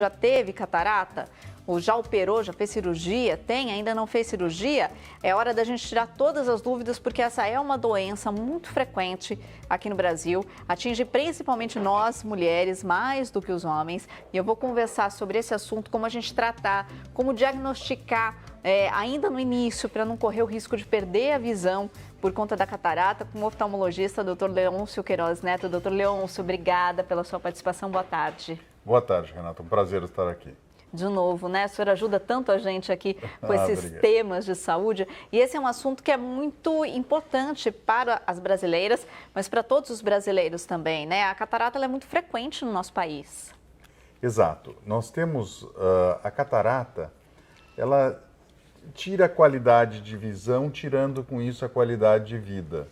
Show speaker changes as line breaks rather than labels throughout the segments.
Já teve catarata? Ou já operou, já fez cirurgia? Tem, ainda não fez cirurgia? É hora da gente tirar todas as dúvidas, porque essa é uma doença muito frequente aqui no Brasil. Atinge principalmente nós, mulheres, mais do que os homens. E eu vou conversar sobre esse assunto, como a gente tratar, como diagnosticar ainda no início, para não correr o risco de perder a visão por conta da catarata, com o oftalmologista, Dr. Leôncio Queiroz Neto. Dr. Leôncio, obrigada pela sua participação. Boa tarde.
Boa tarde, Renata. Um prazer estar aqui.
De novo, né? O senhor ajuda tanto a gente aqui com esses
obrigado.
Temas de saúde. E esse é um assunto que é muito importante para as brasileiras, mas para todos os brasileiros também, né? A catarata ela é muito frequente no nosso país.
Exato. Nós temos a catarata, ela tira a qualidade de visão, tirando com isso a qualidade de vida,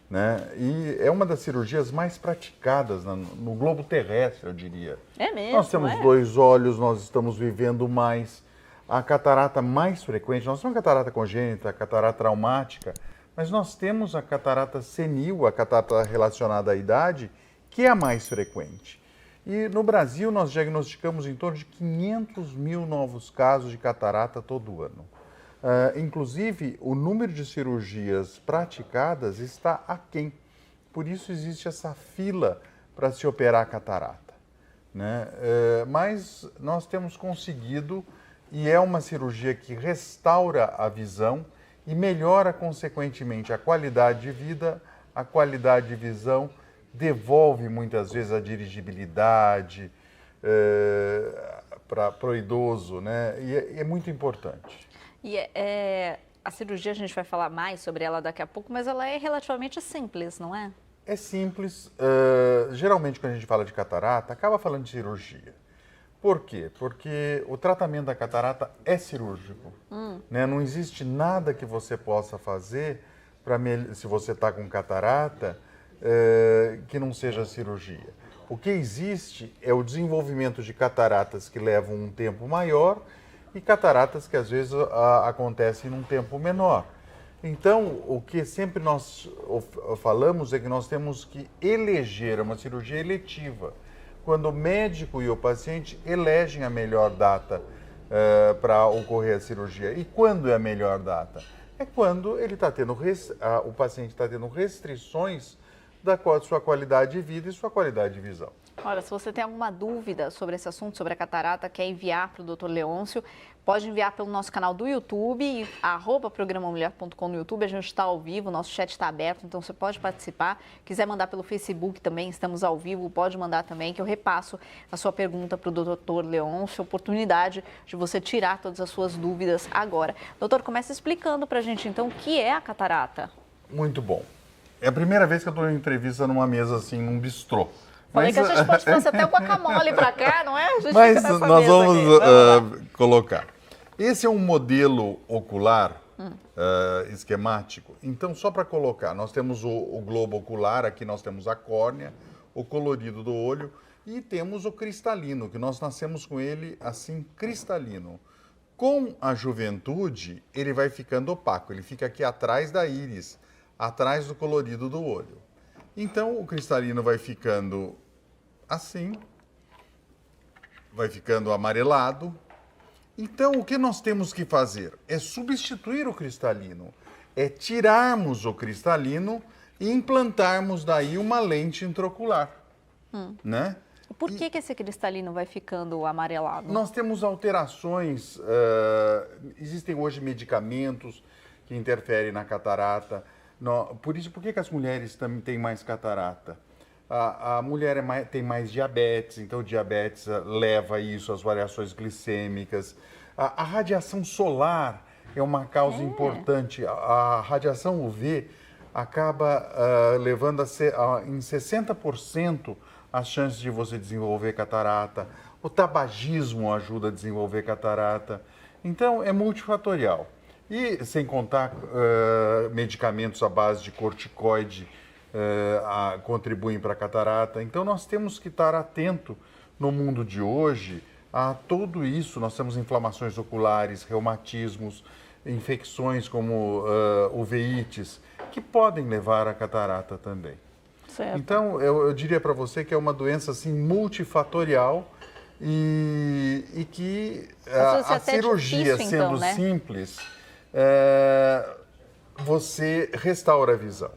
né? E é uma das cirurgias mais praticadas no globo terrestre, eu diria.
É mesmo?
Nós temos dois olhos, nós estamos vivendo mais. A catarata mais frequente, nós temos a catarata congênita, a catarata traumática, mas nós temos a catarata senil, a catarata relacionada à idade, que é a mais frequente. E no Brasil nós diagnosticamos em torno de 500 mil novos casos de catarata todo ano. Inclusive, o número de cirurgias praticadas está aquém. Por isso existe essa fila para se operar a catarata, né? Mas nós temos conseguido, e é uma cirurgia que restaura a visão e melhora, consequentemente, a qualidade de vida, a qualidade de visão, devolve muitas vezes a dirigibilidade para o idoso, né? E é muito importante.
E a cirurgia, a gente vai falar mais sobre ela daqui a pouco, mas ela é relativamente simples, não é?
É simples. Geralmente, quando a gente fala de catarata, acaba falando de cirurgia. Por quê? Porque o tratamento da catarata é cirúrgico. Né? Não existe nada que você possa fazer, se você está com catarata, que não seja cirurgia. O que existe é o desenvolvimento de cataratas que levam um tempo maior e cataratas que às vezes acontecem num tempo menor. Então, o que sempre nós falamos é que nós temos que eleger uma cirurgia eletiva, quando o médico e o paciente elegem a melhor data para ocorrer a cirurgia. E quando é a melhor data? É quando ele está tendo o paciente está tendo restrições da sua qualidade de vida e sua qualidade de visão.
Olha, se você tem alguma dúvida sobre esse assunto, sobre a catarata, quer enviar para o Dr. Leôncio, pode enviar pelo nosso canal do YouTube, @programamulher.com no YouTube, a gente está ao vivo, o nosso chat está aberto, então você pode participar. Quiser mandar pelo Facebook também, estamos ao vivo, pode mandar também, que eu repasso a sua pergunta para o Dr. Leôncio, oportunidade de você tirar todas as suas dúvidas agora. Doutor, começa explicando para a gente então o que é a catarata.
Muito bom. É a primeira vez que eu estou em entrevista numa mesa assim, num bistrô.
Falei que a gente pode trazer até o guacamole para cá, não é? A gente
Mas
fica nessa
nós
mesa
vamos colocar. Esse é um modelo ocular esquemático. Então, só para colocar, nós temos o globo ocular, aqui nós temos a córnea, o colorido do olho e temos o cristalino, que nós nascemos com ele assim, cristalino. Com a juventude, ele vai ficando opaco, ele fica aqui atrás da íris, atrás do colorido do olho. Então, o cristalino vai ficando assim, vai ficando amarelado. Então, o que nós temos que fazer? É substituir o cristalino, é tirarmos o cristalino e implantarmos daí uma lente intraocular, né?
Por que esse cristalino vai ficando amarelado?
Nós temos alterações, existem hoje medicamentos que interferem na catarata. Por que as mulheres também têm mais catarata? A mulher tem mais diabetes, então diabetes leva a isso, as variações glicêmicas. A radiação solar é uma causa importante. A radiação UV acaba levando em 60% as chances de você desenvolver catarata. O tabagismo ajuda a desenvolver catarata. Então, é multifatorial. E sem contar medicamentos à base de corticoide contribuem para a catarata. Então nós temos que estar atento no mundo de hoje a tudo isso. Nós temos inflamações oculares, reumatismos, infecções como uveites, que podem levar à catarata também.
Certo.
Então eu diria para você que é uma doença assim multifatorial e que
Às vezes é
a
até
cirurgia
difícil,
sendo
então, né?
simples, você restaura a visão.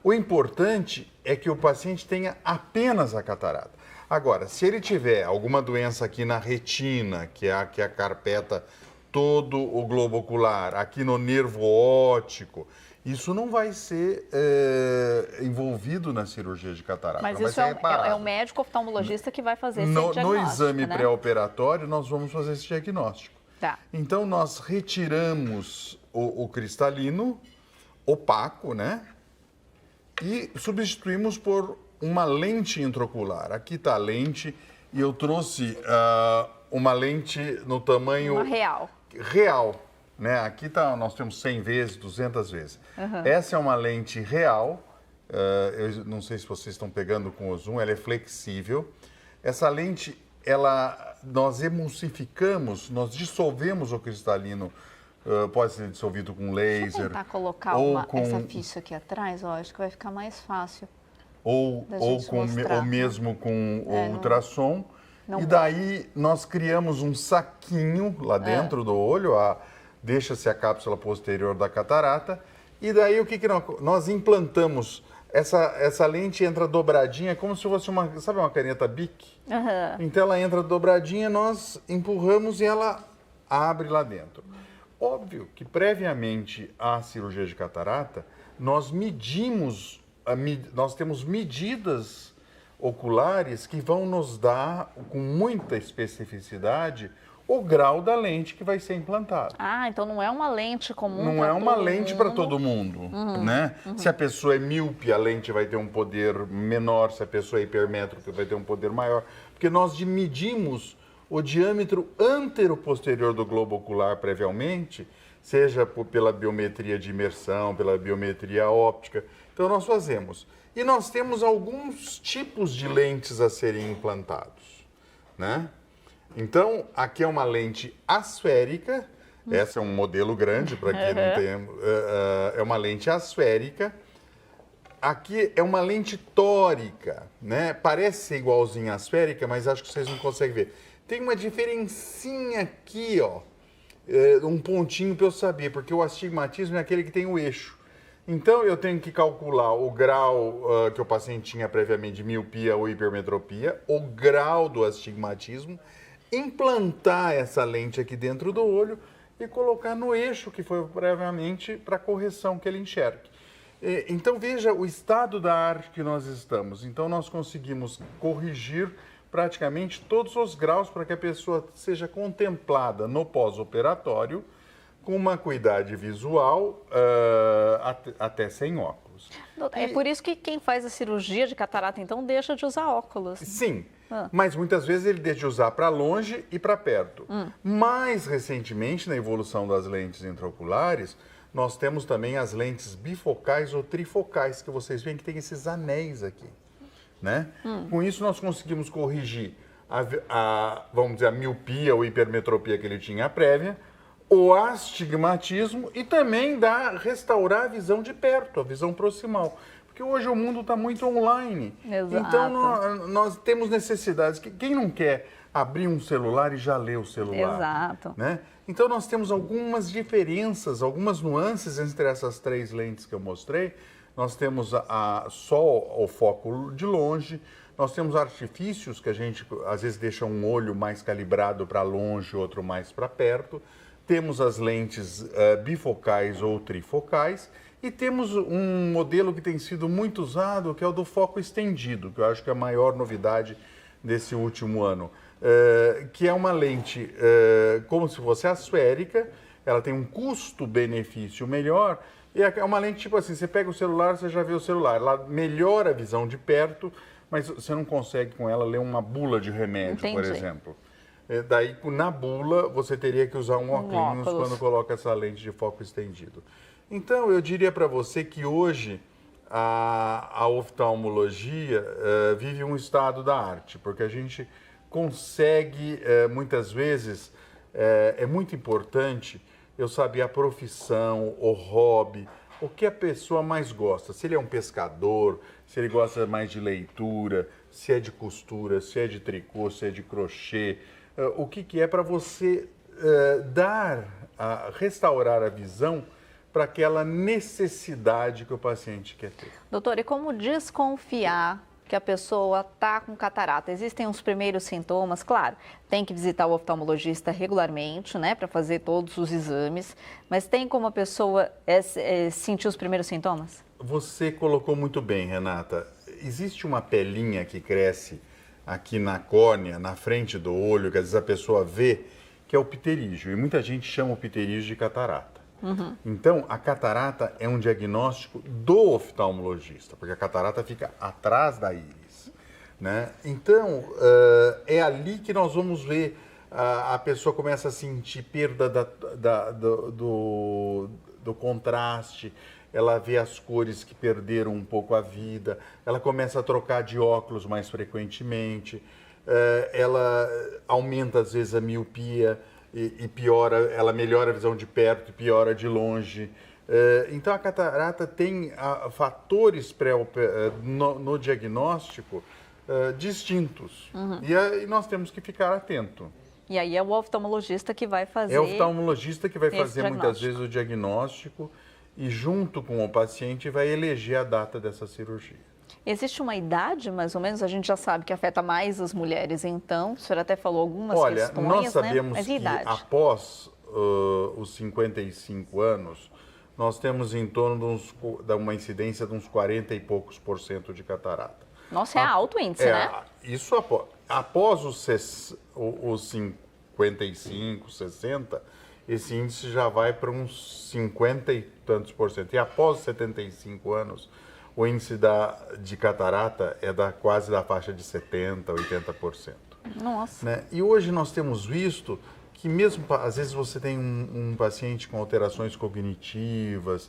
O importante é que o paciente tenha apenas a catarata. Agora, se ele tiver alguma doença aqui na retina, que acarpeta todo o globo ocular, aqui no nervo óptico, isso não vai ser envolvido na cirurgia de catarata.
Mas
não
isso
vai ser reparado.
é o médico oftalmologista que vai fazer esse
No
diagnóstico,
exame
né?
pré-operatório, nós vamos fazer esse diagnóstico.
Tá.
Então, nós retiramos o cristalino opaco, né? E substituímos por uma lente intraocular. Aqui está a lente e eu trouxe uma lente no tamanho...
Uma real.
Real, né? Aqui tá, nós temos 100 vezes, 200 vezes. Essa é uma lente real, eu não sei se vocês estão pegando com o zoom, ela é flexível. Essa lente, nós emulsificamos, nós dissolvemos o cristalino, pode ser dissolvido com laser.
Deixa eu tentar colocar essa ficha aqui atrás, ó, acho que vai ficar mais fácil.
Ou mesmo com o ultrassom. E daí nós criamos um saquinho lá dentro do olho, deixa-se a cápsula posterior da catarata. E daí o que nós implantamos? Essa lente entra dobradinha, como se fosse sabe uma caneta Bic? Então ela entra dobradinha, nós empurramos e ela abre lá dentro. Óbvio que previamente à cirurgia de catarata, nós temos medidas oculares que vão nos dar, com muita especificidade, o grau da lente que vai ser implantada.
Ah, então não é uma lente comum para todo mundo.
Não é uma lente para todo mundo, né? Se a pessoa é míope, a lente vai ter um poder menor, se a pessoa é hipermétrope, vai ter um poder maior, porque nós medimos o diâmetro antero-posterior do globo ocular previamente, seja pela biometria de imersão, pela biometria óptica. Então nós fazemos. E nós temos alguns tipos de lentes a serem implantados, né? Então, aqui é uma lente asférica, essa é um modelo grande, para quem não tem, é uma lente asférica. Aqui é uma lente tórica, né? Parece ser igualzinha à asférica, mas acho que vocês não conseguem ver. Tem uma diferencinha aqui, ó, um pontinho para eu saber, porque o astigmatismo é aquele que tem o eixo. Então, eu tenho que calcular o grau que o paciente tinha previamente de miopia ou hipermetropia, o grau do astigmatismo, implantar essa lente aqui dentro do olho e colocar no eixo que foi previamente para a correção que ele enxergue. Então, veja o estado da arte que nós estamos. Então, nós conseguimos corrigir praticamente todos os graus para que a pessoa seja contemplada no pós-operatório com uma acuidade visual até sem óculos.
É por isso que quem faz a cirurgia de catarata, então, deixa de usar óculos.
Sim, mas muitas vezes ele deixa de usar para longe e para perto. Mais recentemente, na evolução das lentes intraoculares, nós temos também as lentes bifocais ou trifocais, que vocês veem que tem esses anéis aqui, né? Com isso, nós conseguimos corrigir vamos dizer, a miopia ou hipermetropia que ele tinha prévia, o astigmatismo e também restaurar a visão de perto, a visão proximal. Porque hoje o mundo está muito online.
Exato.
Então, nós temos necessidades. Quem não quer abrir um celular e já ler o celular?
Exato.
Né? Então, nós temos algumas diferenças, algumas nuances entre essas três lentes que eu mostrei. Nós temos só o foco de longe, nós temos artifícios que a gente, às vezes, deixa um olho mais calibrado para longe, outro mais para perto. Temos as lentes bifocais ou trifocais e temos um modelo que tem sido muito usado, que é o do foco estendido, que eu acho que é a maior novidade desse último ano, que é uma lente como se fosse asférica, ela tem um custo-benefício melhor, e é uma lente tipo assim, você pega o celular, você já vê o celular, ela melhora a visão de perto, mas você não consegue com ela ler uma bula de remédio,
Entendi.
por exemplo. Daí, na bula, você teria que usar um óculos quando coloca essa lente de foco estendido. Então, eu diria para você que hoje a oftalmologia vive um estado da arte, porque a gente consegue, muitas vezes, é muito importante eu saber a profissão, o hobby, o que a pessoa mais gosta. Se ele é um pescador, se ele gosta mais de leitura, se é de costura, se é de tricô, se é de crochê, o que que é para você restaurar a visão para aquela necessidade que o paciente quer ter.
Doutor, e como desconfiar que a pessoa está com catarata? Existem os primeiros sintomas, claro, tem que visitar o oftalmologista regularmente, né, para fazer todos os exames, mas tem como a pessoa sentir os primeiros sintomas?
Você colocou muito bem, Renata. Existe uma pelinha que cresce aqui na córnea, na frente do olho, que às vezes a pessoa vê, que é o pterígio, e muita gente chama o pterígio de catarata. Então, a catarata é um diagnóstico do oftalmologista, porque a catarata fica atrás da íris, né? Então, é ali que nós vamos ver a pessoa começa a sentir perda do contraste, ela vê as cores que perderam um pouco a vida, ela começa a trocar de óculos mais frequentemente, ela aumenta às vezes a miopia, e piora, ela melhora a visão de perto e piora de longe. Então, a catarata tem fatores no diagnóstico distintos. E nós temos que ficar atento.
E aí é o oftalmologista que vai fazer.
É o oftalmologista que vai fazer muitas
diagnóstico.
vezes o diagnóstico e, junto com o paciente, vai eleger a data dessa cirurgia.
Existe uma idade, mais ou menos? A gente já sabe que afeta mais as mulheres, então, o senhor até falou algumas questões,
Olha, nós sabemos,
né? Mas e
que
idade?
após os 55 anos, nós temos em torno de uma incidência de uns 40 e poucos % de catarata.
Nossa, é alto índice, né?
Isso após os 55, 60, esse índice já vai para uns 50 e tantos %. E após os 75 anos, o índice de catarata é quase da faixa de 70%, 80%.
Nossa.
Né? E hoje nós temos visto que mesmo, às vezes você tem um paciente com alterações cognitivas,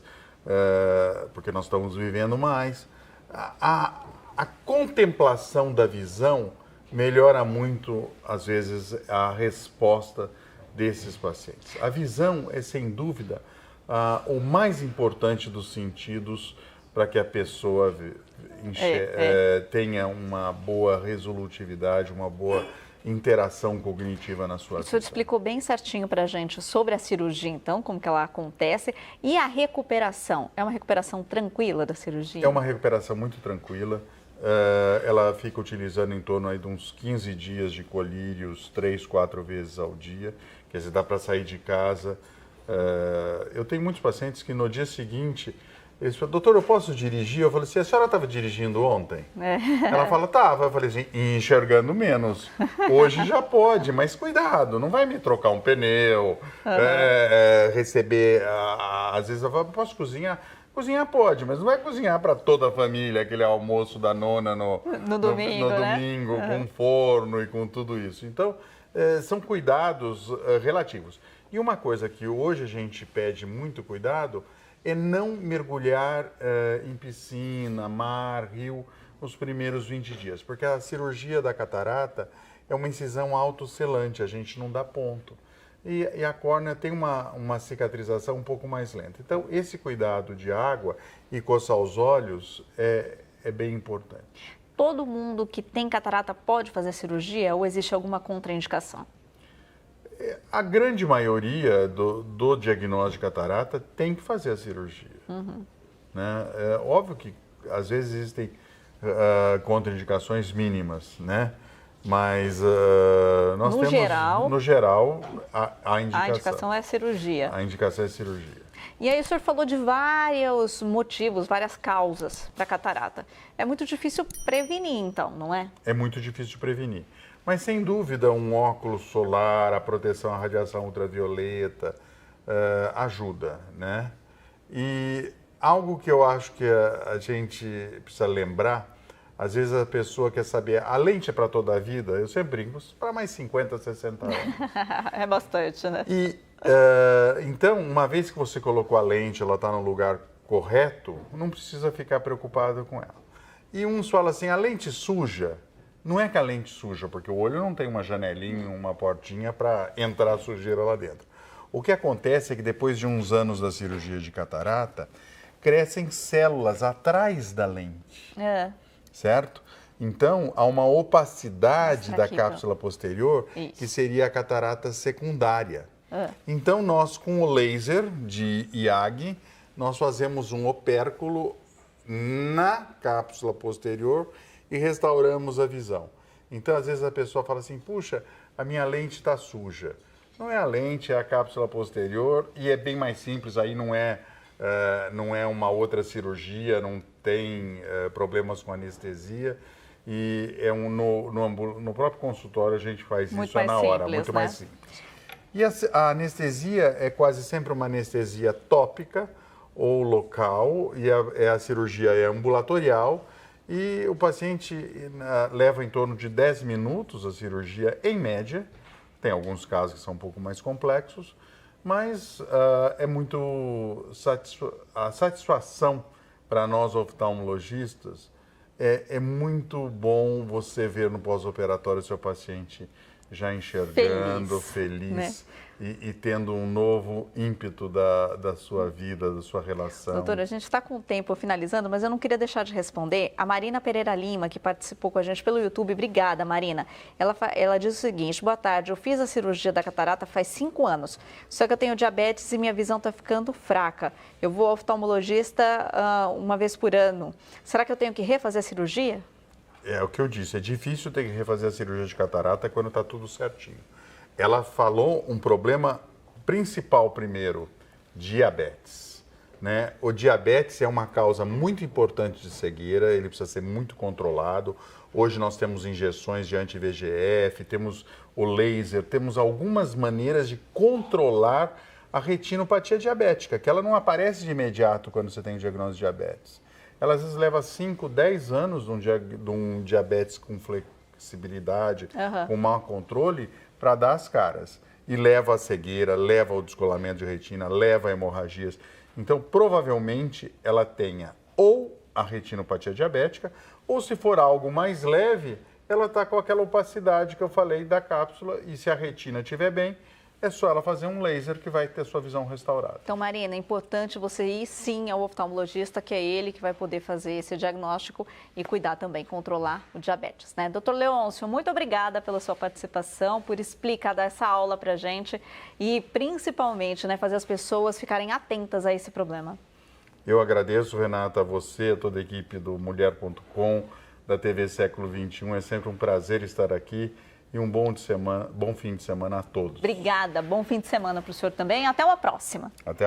porque nós estamos vivendo mais, a contemplação da visão melhora muito, às vezes, a resposta desses pacientes. A visão é, sem dúvida, o mais importante dos sentidos para que a pessoa tenha uma boa resolutividade, uma boa interação cognitiva na sua vida.
O senhor explicou bem certinho para a gente sobre a cirurgia, então, como que ela acontece. E a recuperação? É uma recuperação tranquila da cirurgia?
É uma recuperação muito tranquila. Ela fica utilizando em torno aí de uns 15 dias de colírios, 3, 4 vezes ao dia. Quer dizer, dá para sair de casa. Eu tenho muitos pacientes que no dia seguinte... Eles falam, doutor, eu posso dirigir? Eu falei assim, a senhora estava dirigindo ontem? Ela fala, estava. Eu falei assim, enxergando menos. Hoje já pode, mas cuidado, não vai me trocar um pneu, receber... às vezes eu falo, posso cozinhar? Cozinhar pode, mas não vai cozinhar para toda a família, aquele almoço da nona no
domingo,
domingo, com forno e com tudo isso. Então, são cuidados relativos. E uma coisa que hoje a gente pede muito cuidado é não mergulhar em piscina, mar, rio, nos primeiros 20 dias. Porque a cirurgia da catarata é uma incisão autoselante, a gente não dá ponto. E a córnea tem uma cicatrização um pouco mais lenta. Então, esse cuidado de água e coçar os olhos é bem importante.
Todo mundo que tem catarata pode fazer cirurgia ou existe alguma contraindicação?
A grande maioria do diagnóstico de catarata tem que fazer a cirurgia. Né? É óbvio que às vezes existem contraindicações mínimas, né? Mas nós temos, no geral, a indicação.
A indicação é cirurgia.
A indicação é cirurgia.
E aí o senhor falou de vários motivos, várias causas para catarata. É muito difícil prevenir, então, não é?
É muito difícil de prevenir. Mas, sem dúvida, um óculos solar, a proteção à radiação ultravioleta ajuda, né? E algo que eu acho que a gente precisa lembrar, às vezes a pessoa quer saber, a lente é para toda a vida? Eu sempre brinco, para mais 50, 60 anos.
É bastante, né?
E, então, uma vez que você colocou a lente, ela está no lugar correto, não precisa ficar preocupado com ela. E uns falam assim, a lente suja. Não é que a lente suja, porque o olho não tem uma janelinha, uma portinha para entrar a sujeira lá dentro. O que acontece é que depois de uns anos da cirurgia de catarata, crescem células atrás da lente, certo? Então, há uma opacidade da
Fraquita.
cápsula posterior,
Isso.
que seria a catarata secundária.
Ah.
Então, nós, com o laser de IAG, nós fazemos um opérculo na cápsula posterior e restauramos a visão. Então, às vezes a pessoa fala assim, puxa, a minha lente está suja. Não é a lente, é a cápsula posterior e é bem mais simples, aí não é uma outra cirurgia, não tem problemas com anestesia. E no próprio consultório a gente faz
Muito
isso
mais
na hora,
simples,
muito
né?
mais simples. E a anestesia é quase sempre uma anestesia tópica ou local, e a cirurgia é ambulatorial, e o paciente leva em torno de 10 minutos a cirurgia, em média. Tem alguns casos que são um pouco mais complexos, mas é muito a satisfação para nós oftalmologistas. É muito bom você ver no pós-operatório o seu paciente já enxergando, feliz, né? e tendo um novo ímpeto da sua vida, da sua relação.
Doutora, a gente está com o tempo finalizando, mas eu não queria deixar de responder. A Marina Pereira Lima, que participou com a gente pelo YouTube, obrigada, Marina. Ela diz o seguinte, boa tarde, eu fiz a cirurgia da catarata faz 5 anos, só que eu tenho diabetes e minha visão está ficando fraca. Eu vou ao oftalmologista uma vez por ano. Será que eu tenho que refazer a cirurgia?
É o que eu disse, é difícil ter que refazer a cirurgia de catarata quando está tudo certinho. Ela falou um problema principal primeiro, diabetes. Né? O diabetes é uma causa muito importante de cegueira, ele precisa ser muito controlado. Hoje nós temos injeções de anti-VEGF, temos o laser, temos algumas maneiras de controlar a retinopatia diabética, que ela não aparece de imediato quando você tem diagnóstico de diabetes. Ela às vezes leva 5, 10 anos de um diabetes com flexibilidade, com mau controle, para dar as caras. E leva a cegueira, leva ao descolamento de retina, leva a hemorragias. Então, provavelmente, ela tenha ou a retinopatia diabética, ou se for algo mais leve, ela está com aquela opacidade que eu falei da cápsula, e se a retina estiver bem, é só ela fazer um laser que vai ter sua visão restaurada.
Então, Marina, é importante você ir sim ao oftalmologista, que é ele que vai poder fazer esse diagnóstico e cuidar também, controlar o diabetes, né? Doutor Leôncio, muito obrigada pela sua participação, por explicar, dar essa aula pra gente e principalmente, né, fazer as pessoas ficarem atentas a esse problema.
Eu agradeço, Renata, a você, a toda a equipe do Mulher.com, da TV Século XXI. É sempre um prazer estar aqui. E um bom fim de semana a todos.
Obrigada, bom fim de semana para o senhor também. Até uma próxima.
Até